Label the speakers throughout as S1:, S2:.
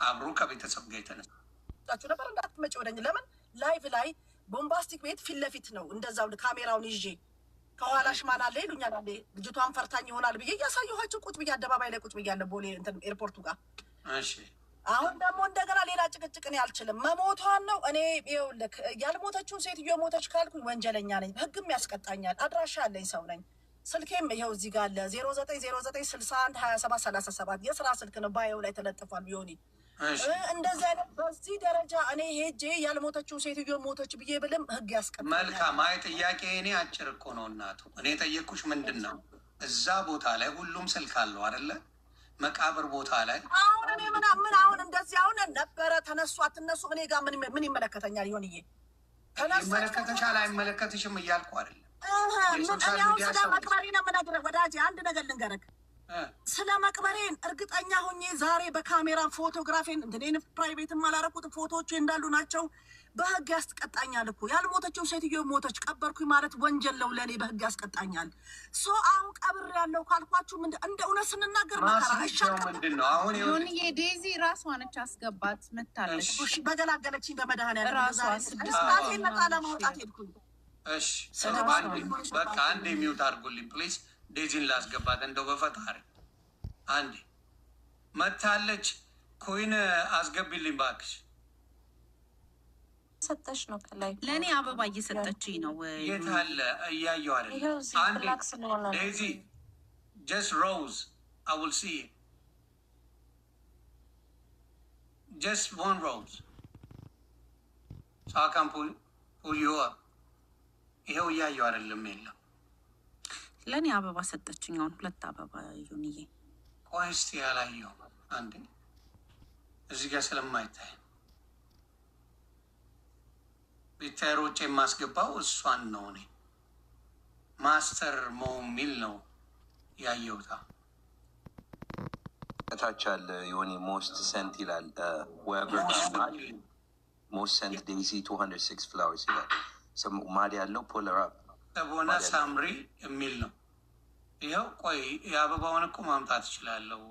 S1: አብሮ ከቤተሰብ ጋር
S2: የተነሳችሁ ነበር። እንዳትመጪ ወደኝ። ለምን ላይቭ ላይ ቦምባስቲክ ቤት ፊት ለፊት ነው እንደዛው ካሜራውን ይዤ ከኋላሽ ማን አለ ይሉኛል። አንዴ ልጅቷን ፈርታኝ ይሆናል ብዬ እያሳየኋቸው ቁጭ ብዬ አደባባይ ላይ ቁጭ ብያለሁ ቦሌ እንትን ኤርፖርቱ ጋር።
S1: እሺ
S2: አሁን ደግሞ እንደገና ሌላ ጭቅጭቅ እኔ አልችልም። መሞቷን ነው እኔ ይኸውልህ፣ ያልሞተችውን ሴትዮ ሞተች ካልኩኝ ወንጀለኛ ነኝ፣ ህግም ያስቀጣኛል። አድራሻ አለኝ፣ ሰው ነኝ። ስልኬም ይኸው እዚህ ጋር አለ 0909612737 የስራ ስልክ ነው፣ ባየው ላይ ተለጥፏል። ቢሆኒ እንደዚህ አይነት በዚህ ደረጃ እኔ ሄጄ ያልሞተችውን ሴትዮ ሞተች ብዬ ብልም ህግ ያስቀጣኛል።
S1: መልካም። አይ ጥያቄ እኔ አጭር እኮ ነው እናቱ። እኔ ጠየቅኩሽ ምንድን ነው እዛ ቦታ ላይ ሁሉም ስልክ አለው አይደለ? መቃብር ቦታ ላይ
S2: አሁን እኔ ምን አሁን እንደዚህ አሁን ነበረ ተነሱ አትነሱ እኔ ጋር ምን ይመለከተኛል? ይሆንዬ
S1: ይመለከተሻል አይመለከትሽም እያልኩ አይደለም።
S2: አሁን ስለ መቅበሬ ነው የምነግርህ ወዳጄ። አንድ ነገር ልንገርህ፣ ስለ መቅበሬን እርግጠኛ ሆኜ ዛሬ በካሜራ ፎቶግራፌን እንትኔን ፕራይቬትም አላረኩት ፎቶዎቹ እንዳሉ ናቸው። በህግ ያስቀጣኛል እኮ። ያልሞተችው ሴትዮ ሞተች ቀበርኩኝ ማለት ወንጀል ነው ለእኔ፣ በህግ ያስቀጣኛል። አሁን ቀብር ያለው ካልኳችሁ እንደ እውነት ስንናገር መከራ
S1: ምንድን ነው? አሁን
S3: ዴዚ ራሷ ነች አስገባት መታለች።
S2: በገላገለችኝ በመድኃኒዓለም
S3: ራሷ
S2: ስድስቴን ነፃ ለማውጣት ሄድኩኝ።
S1: እሺ በቃ አንድ የሚውት አድርጎልኝ ፕሊዝ። ዴዚን ላስገባት እንደው በፈጣሪ አንዴ መታለች። ኮይን አስገቢልኝ ባክሽ።
S4: ሰጠሽ ነው ከላይ
S3: ለእኔ አበባ እየሰጠችኝ ነው።
S1: የት አለ እያየሁ አይደል? አንዴ ዴዚ ጀስት ሮዝ አይ ዊል ሲ ጀስት ዋን ሮዝ ሶ አይ ካን ፑል ዩ አፕ። ይኸው እያየሁ አይደለም? የለም
S3: ለእኔ አበባ ሰጠችኝ። አሁን 2 አበባ ዩንዬ።
S1: ቆይ እስኪ ያላየሁ አንዴ እዚህ ጋር ስለማይታይ ቢታሮች የማስገባው እሷን ነው። እኔ ማስተር ሞ ሚል ነው ያየሁታ።
S5: ከታች አለ የሆነ ሞስት ሰንት ይላል። ሞስት ሰንት ዴዚ 206 ፍላወርስ ይላል። ማዲ ያለው ፖለር አፕ
S1: ሰቦና ሳምሪ የሚል ነው። ይኸው ቆይ የአበባውን እኮ ማምጣት እችላለሁ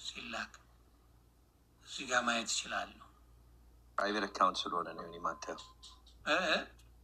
S1: ሲላክ እዚህ ጋር ማየት እችላለሁ።
S5: ፕራይቬት አካውንት ስለሆነ ነው ማታየው።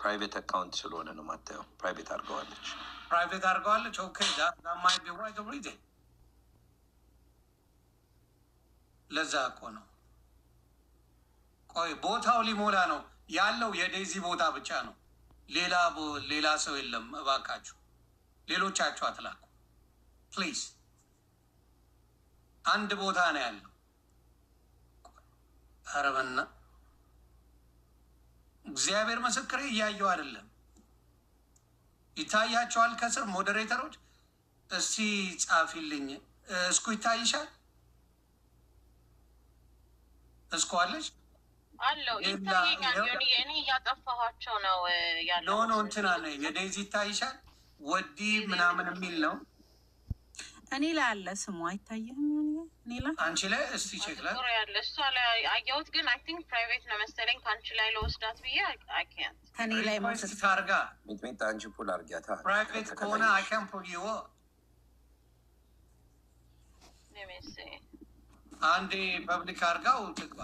S5: ፕራይቬት አካውንት ስለሆነ ነው ማታየው። ፕራይቬት አድርገዋለች።
S1: ፕራይቬት አድርገዋለች። ኦኬ ዳማይ ቢዋይ ገብሪዴ ለዛ እኮ ነው። ቆይ ቦታው ሊሞላ ነው ያለው። የዴዚ ቦታ ብቻ ነው፣ ሌላ ሰው የለም። እባካችሁ ሌሎቻችሁ አትላኩ ፕሊዝ። አንድ ቦታ ነው ያለው። ኧረ በእናትህ እግዚአብሔር ምስክሬ እያየሁ አይደለም። ይታያቸዋል ከስር ሞዴሬተሮች። እስቲ ጻፊልኝ። እስኩ ይታይሻል? እስኩ አለች
S4: አለው ይታየኛል። እኔ እያጠፋኋቸው ነው ያለው።
S1: ኖ እንትና ነው የዴዚ ይታይሻል? ወዲ ምናምን የሚል ነው።
S3: እኔ ላይ አለ ስሙ አይታየህም? እኔ ላይ
S1: አንቺ ላይ እስቲ ቼክ ላይ
S4: ያለ እሷ ላይ አየሁት፣ ግን አይ ቲንክ ፕራይቬት ነው መሰለኝ። ከአንቺ ላይ ለወስዳት ብዬ አይ ካንት
S3: ከኔ ላይ
S1: ሪኩዌስት ታርጋ
S5: ሚጥሚጣ አንቺ ፑል አርጊያታ።
S1: ፕራይቬት ከሆነ አይ ካን ፑል ዩ አንዴ ፐብሊክ አርጋው ትግባ።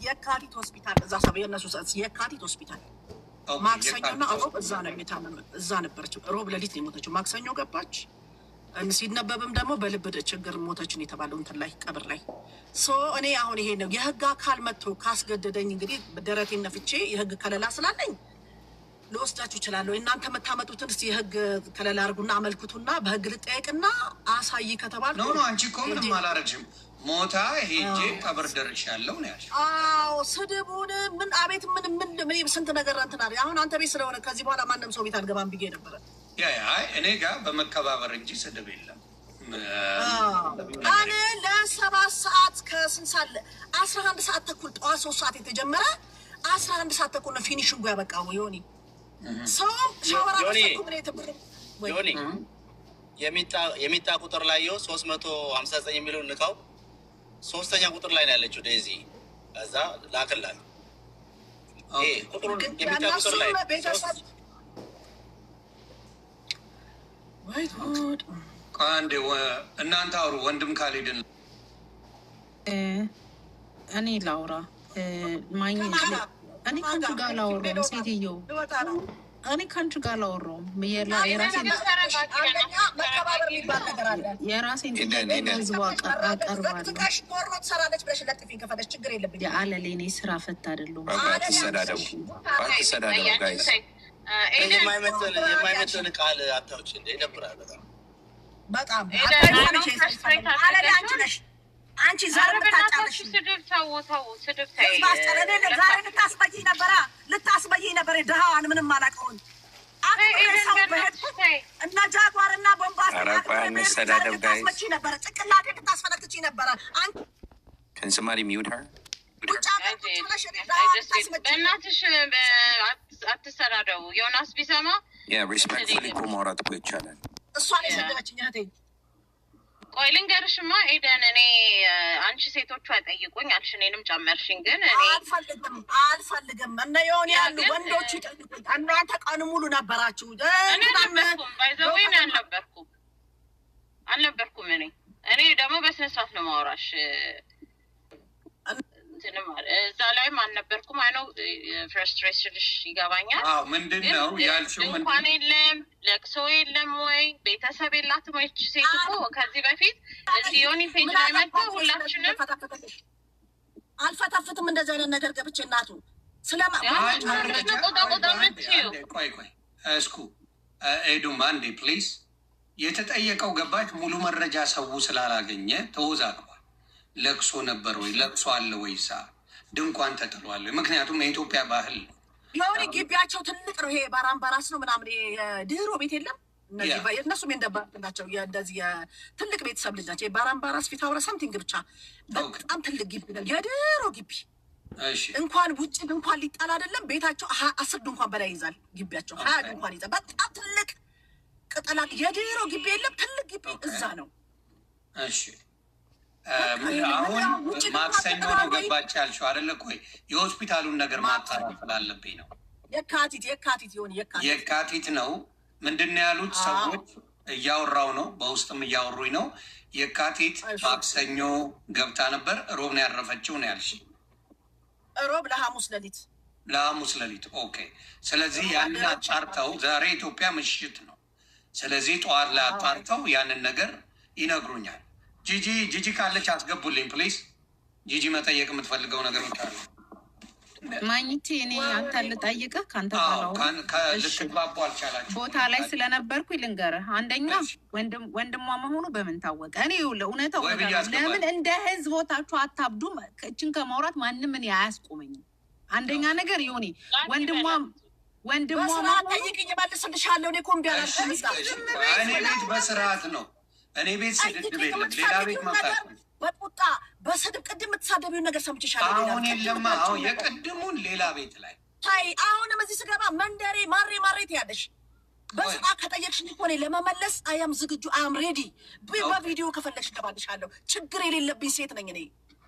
S2: የካቲት ሆስፒታል እዛ ሰው የነሱ የካቲት ሆስፒታል ማክሰኞና ሮብ እዛ ነው የታመመው። እዛ ነበረች። ሮብ ሌሊት ነው የሞተችው። ማክሰኞ ገባች። ሲነበብም ደግሞ በልብ ችግር ሞተችን የተባለው እንትን ላይ ቀብር ላይ እኔ አሁን ይሄ ነው የህግ አካል መጥቶ ካስገደደኝ እንግዲህ ደረቴን ነፍቼ የህግ ከለላ ስላለኝ ልወስዳችሁ እችላለሁ። እናንተ መታመጡትን እስኪ የህግ ከለላ አድርጉና አመልክቱና በህግ ልጠየቅና አሳይ ከተባለ
S1: ኖ አንቺ እኮ ምንም አላረግሽም። ሞታ ሄጄ ቀብር ደርሻለሁ ነው ያልሽው።
S2: አዎ ስድቡን ምን አቤት ምን ስንት ነገር እንትን አለ። አሁን አንተ ቤት ስለሆነ ከዚህ በኋላ ማንም ሰው ቤት አልገባም ብዬ ነበረ።
S1: እኔ ጋር በመከባበር እንጂ ስድብ የለም።
S2: እኔ ለ7 ሰዓት ከስንት ሰዓት 11 ሰዓት ተኩል ጠዋት 3 ሰዓት የተጀመረ 11 ሰዓት ተኩል ነው ፊኒሽንጉ ያበቃው። ዮኒ ሰው ሻወራ
S6: ዮኒ የሚጣ ቁጥር ላይ 359 የሚለውን ንካው። 3ኛ ቁጥር ላይ ነው ያለችው ዴዚ። ከዛ ላክላል ቁጥሩን የሚጣ ቁጥር ላይ
S1: አንዴ እናንተ አውሩ። ወንድም ካልሄድን
S3: እኔ ላውራ ማኝ እኔ ከአንቺ ጋር ላወራው ሴትዮ እኔ ከአንቺ ጋር ላወራው የራሴን ህዝቡ አቀርባለሁ። የአለሌ እኔ ስራ ፈት አይደለሁም።
S6: የማይመጥን ቃል አታውጭ እንደ ይደብራል በጣም
S2: አንቺ ዛሬ ልታጫለሽ ዛሬ ልታስበይኝ ነበረ ድሃዋን ምንም አላውቀውን እና ጃጓር እና ቦምባስ ልታስመቺ ነበረ ጭቅላቴ ልታስፈነክቺ ነበረ
S5: Can somebody mute her?
S4: በእናትሽ አትሰዳደቡ። ዮናስ ቢሰማ
S5: respectfully እኮ ማውራት እኮ ይቻላል።
S2: እሷን የሰደበችኝ እህቴ
S4: ቆይ ልንገርሽማ ኤደን፣ እኔ አንቺ ሴቶቹ አይጠይቁኝ አልሽ፣ እኔንም ጨመርሽኝ። ግን እኔ
S2: አልፈልግም እነ የሆነ ያሉ ወንዶቹ ይጠይቁኝ። እናንተ ቀኑ ሙሉ ነበራችሁ።
S4: እኔ ባይዘወይን አልነበርኩም። እኔ ደግሞ በስነ ስርዓት ነው ማውራሽ። እዛ ላይም አልነበርኩም። አይነው ፍረስትሬሽንሽ ይገባኛል።
S1: ምንድን ነው ያልሽው?
S4: እንኳን የለም ለቅሶ የለም ወይ ቤተሰብ የላትም ወይ ሴት እኮ ከዚህ በፊት እዚህ ዮኒ ፔጅ ላይ መጣ። ሁላችንም
S2: አልፈታፍትም እንደዚህ አይነት ነገር ገብቼ እናቱ
S1: ቆይ እስኩ ኤዱም አንዴ ፕሊዝ። የተጠየቀው ገባች ሙሉ መረጃ ሰው ስላላገኘ ተወዛግቧል። ለቅሶ ነበር ወይ ለቅሶ አለ ወይሳ ድንኳን ተጥሏል? ምክንያቱም የኢትዮጵያ ባህል ነው።
S2: የሆነ ግቢያቸው ትልቅ ነው። ይሄ ባራምባራስ ነው ምናምን ድህሮ ቤት የለም። እነሱም እንደባናቸው እንደዚህ የትልቅ ቤተሰብ ልጅ ናቸው። ባራምባራስ ፊት አውረ ሳምቲንግ ብቻ በጣም ትልቅ ግቢ ነው። የድህሮ ግቢ እንኳን ውጭ ድንኳን ሊጣል አይደለም ቤታቸው 10 ድንኳን በላይ ይዛል። ግቢያቸው 20 ድንኳን ይዛል። በጣም ትልቅ ቅጠላ የድህሮ ግቢ የለም። ትልቅ ግቢ እዛ ነው።
S1: እሺ አሁን ማክሰኞ ነው ገባች ያልሽው አይደለ? ቆይ የሆስፒታሉን ነገር ማጣራት ስላለብኝ ነው። የካቲት ነው ምንድን ነው ያሉት ሰዎች? እያወራው ነው፣ በውስጥም እያወሩኝ ነው። የካቲት ማክሰኞ ገብታ ነበር፣ ሮብ ነው ያረፈችው ነው ያልሽ?
S2: ሮብ ለሐሙስ ሌሊት። ኦኬ። ስለዚህ ያንን አጣርተው ዛሬ ኢትዮጵያ ምሽት ነው። ስለዚህ ጠዋት ላይ አጣርተው ያንን ነገር ይነግሩኛል። ጂጂ ካለች አስገቡልኝ ፕሊዝ። ጂጂ መጠየቅ የምትፈልገው ነገር ካለ
S3: ማግኘት እኔ አንተ ልጠይቅህ ከአንተ
S1: ልትግባቡ አልቻላችሁ።
S3: ቦታ ላይ ስለነበርኩ ልንገርህ። አንደኛ ወንድሟ መሆኑ በምን ታወቀ? እኔ እውነታው ለምን እንደ ህዝብ ቦታችሁ አታብዱም? እችን ከማውራት ማንም እኔ አያስቆመኝም። አንደኛ ነገር ይሁኔ ወንድሟ
S2: ጠይቅኝ እመልስልሻለሁ። እኔ ኮምቢ አላልኩም።
S1: እኔ ቤት በስርዓት ነው። እኔ ቤት ስድብ የለም። ሌላ ቤት መምጣት
S2: በቁጣ በስድብ ቅድም የምትሳደቢውን ነገር ሰምቼሻለሁ።
S1: አሁን የለማ። አሁን የቅድሙን ሌላ ቤት ላይ
S2: ታይ። አሁንም እዚህ ስገባ መንደሬ ማሬ ትያለሽ። በስራ ከጠየቅሽኝ እኮ እኔ ለመመለስ አያም ዝግጁ አያም ሬዲ። በቪዲዮ ከፈለግሽ እገባልሻለሁ። ችግር የሌለብኝ ሴት ነኝ እኔ።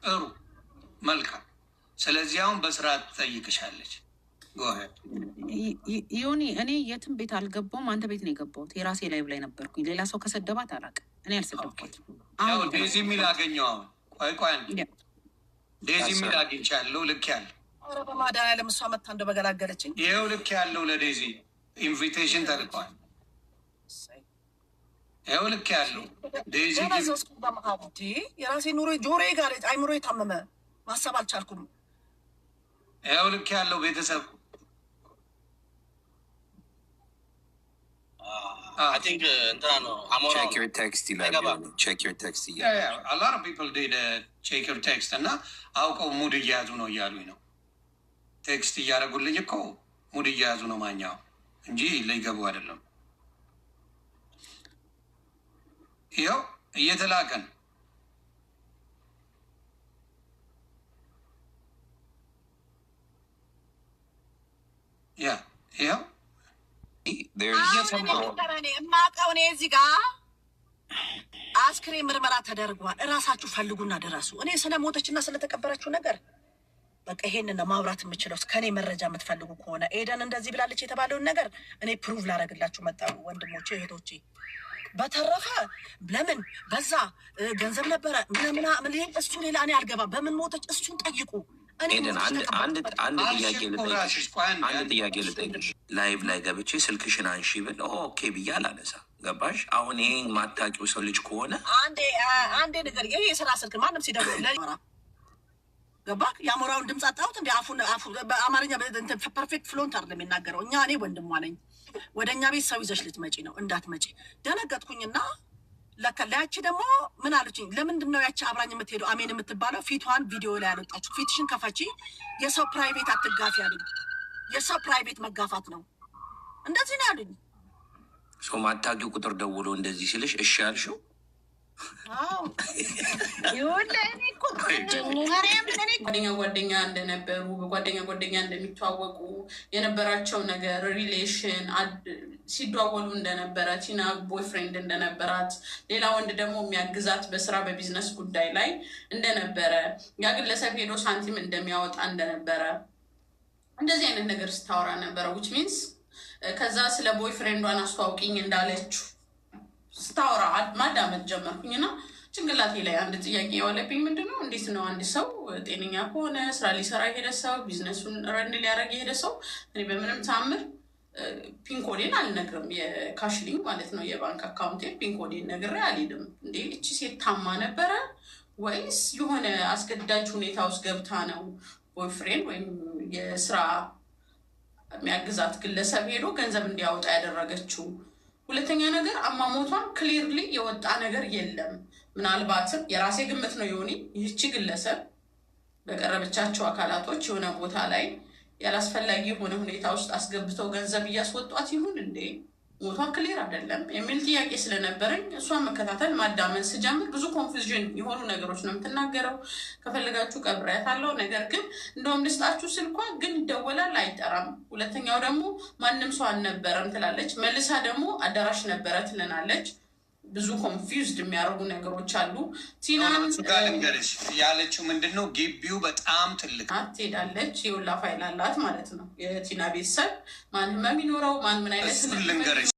S1: ጥሩ መልካም። ስለዚህ አሁን በስራ ትጠይቅሻለች።
S3: ዮኒ እኔ የትም ቤት አልገባውም። አንተ ቤት ነው የገባሁት። የራሴ ላይቭ ላይ ነበርኩኝ። ሌላ ሰው ከሰደባት አላውቅም። እኔ አልሰደብኳትም።
S1: ዴዚ የሚል አገኘው። አሁን ቆይ ዴዚ የሚል አግኝቻለሁ። ልክ ያለው
S2: ኧረ በማዳያለም እሷ መታ እንደ በገላገለችኝ።
S1: ይኸው ልክ ያለው ለዴዚ ኢንቪቴሽን ተልኳል። ይኸው ልክ ያለው ዴዚ
S2: የራሴ ኑሮ ጆሮዬ ጋር አይምሮ የታመመ ማሰብ አልቻልኩም።
S1: ይኸው ልክ ያለው ቤተሰብ
S5: check your text. Check your text.
S1: A lot of people did check your text እና አውቀው ሙድ እያያዙ ነው እያሉኝ ነው። ቴክስት እያደረጉልኝ እኮ ሙድ እያያዙ ነው ማኛው እንጂ ሊገቡ አይደለም። ይኸው እየተላከን ይኸው
S2: የማውቀው እኔ እዚህ ጋ አስክሬን ምርመራ ተደርጓል። እራሳችሁ ፈልጉና ደረሱ። እኔ ስለሞተችና ስለተቀበረችው ነገር በቃ ይሄንን ነው ማውራት የምችለው። ከኔ መረጃ የምትፈልጉ ከሆነ ኤደን እንደዚህ ብላለች የተባለውን ነገር እኔ ፕሩቭ ላደርግላችሁ መጣሁ። ወንድሞቼ እህቶቼ፣ በተረፈ ለምን በዛ ገንዘብ ነበረ ምን እሱ ሌላ እኔ አልገባም። በምን ሞተች እሱን ጠይቁ።
S5: አንድ ጥያቄ ልጠይቅሽ። ላይቭ ላይ ገብቼ ስልክሽን አንሺ ብል ኦኬ ብዬ አላነሳ። ገባሽ? አሁን ይሄን ማታውቂው ሰው ልጅ ከሆነ
S2: አንዴ ነገር ይሄ የስራ ስልክ ማንም ሲደውል ገባክ? የአሞራውን ድምፅ አጣሁት እንደ አፉ በአማርኛ ፐርፌክት ፍሎንት አይደለም የሚናገረው። እኔ ወንድሟ ነኝ። ወደ እኛ ቤት ሰው ይዘሽ ልትመጪ ነው እንዳትመጪ ደነገጥኩኝና ለያቺ ደግሞ ምን አለችኝ? ለምንድን ነው ያቺ አብራኝ የምትሄደው አሜን የምትባለው ፊቷን ቪዲዮ ላይ ያለጣችሁ? ፊትሽን ከፈቺ፣ የሰው ፕራይቬት አትጋፊ አሉኝ። የሰው ፕራይቬት መጋፋት ነው እንደዚህ ነው ያሉኝ።
S5: ሰው ማታውቂው ቁጥር ደውሎ እንደዚህ ሲልሽ እሺ ያልሽው?
S7: ጓደኛ እንደነበሩ በጓደኛ እንደሚተዋወቁ የነበራቸው ነገር ሪሌሽን ሲደዋወሉ እንደነበረ ቲና ቦይፍሬንድ እንደነበራት ሌላ ወንድ ደግሞ የሚያግዛት በስራ በቢዝነስ ጉዳይ ላይ እንደነበረ ያ ግለሰብ ሄዶ ሳንቲም እንደሚያወጣ እንደነበረ እንደዚህ አይነት ነገር ስታወራ ነበረ። ዊች ሚንስ ከዛ ስለ ቦይፍሬንዷን አስተዋውቂኝ እንዳለችው ስታወራ ማዳመጥ ጀመርኩኝና ጭንቅላቴ ላይ አንድ ጥያቄ የዋለብኝ ምንድነው፣ እንዴት ነው አንድ ሰው ጤነኛ ከሆነ ስራ ሊሰራ የሄደ ሰው ቢዝነሱን ረንድ ሊያደርግ የሄደ ሰው እኔ በምንም ታምር ፒንኮዴን አልነግርም፣ የካሽሊንግ ማለት ነው የባንክ አካውንቴን ፒንኮዴን ነግሬ አልሄድም። እንዴ እቺ ሴት ታማ ነበረ ወይስ የሆነ አስገዳጅ ሁኔታ ውስጥ ገብታ ነው ቦይፍሬንድ ወይም የስራ የሚያግዛት ግለሰብ ሄዶ ገንዘብ እንዲያወጣ ያደረገችው? ሁለተኛ ነገር አሟሟቷን ክሊርሊ የወጣ ነገር የለም። ምናልባትም የራሴ ግምት ነው የሆኒ ይህቺ ግለሰብ በቀረበቻቸው አካላቶች የሆነ ቦታ ላይ ያላስፈላጊ የሆነ ሁኔታ ውስጥ አስገብተው ገንዘብ እያስወጧት ይሁን እንዴ ሞቷ ክሊር አይደለም የሚል ጥያቄ ስለነበረኝ እሷን መከታተል ማዳመን ስጀምር ብዙ ኮንፊውዥን የሆኑ ነገሮች ነው የምትናገረው። ከፈለጋችሁ ቀብሬያት አለው፣ ነገር ግን እንደውም ልስጣችሁ ስልኳ ግን ይደወላል አይጠራም። ሁለተኛው ደግሞ ማንም ሰው አልነበረም ትላለች፣ መልሳ ደግሞ አዳራሽ ነበረ ትለናለች። ብዙ ኮንፊውዝድ የሚያደርጉ ነገሮች አሉ። ቲናን
S1: ጋልንገርሽ ያለችው ምንድን ነው? ግቢው በጣም ትልቅ
S7: ትሄዳለች፣ የውላ ፋይል አላት ማለት ነው። የቲና ቤተሰብ ማን ህመም ይኖረው ማን ምን አይነት
S1: ልንገርሽ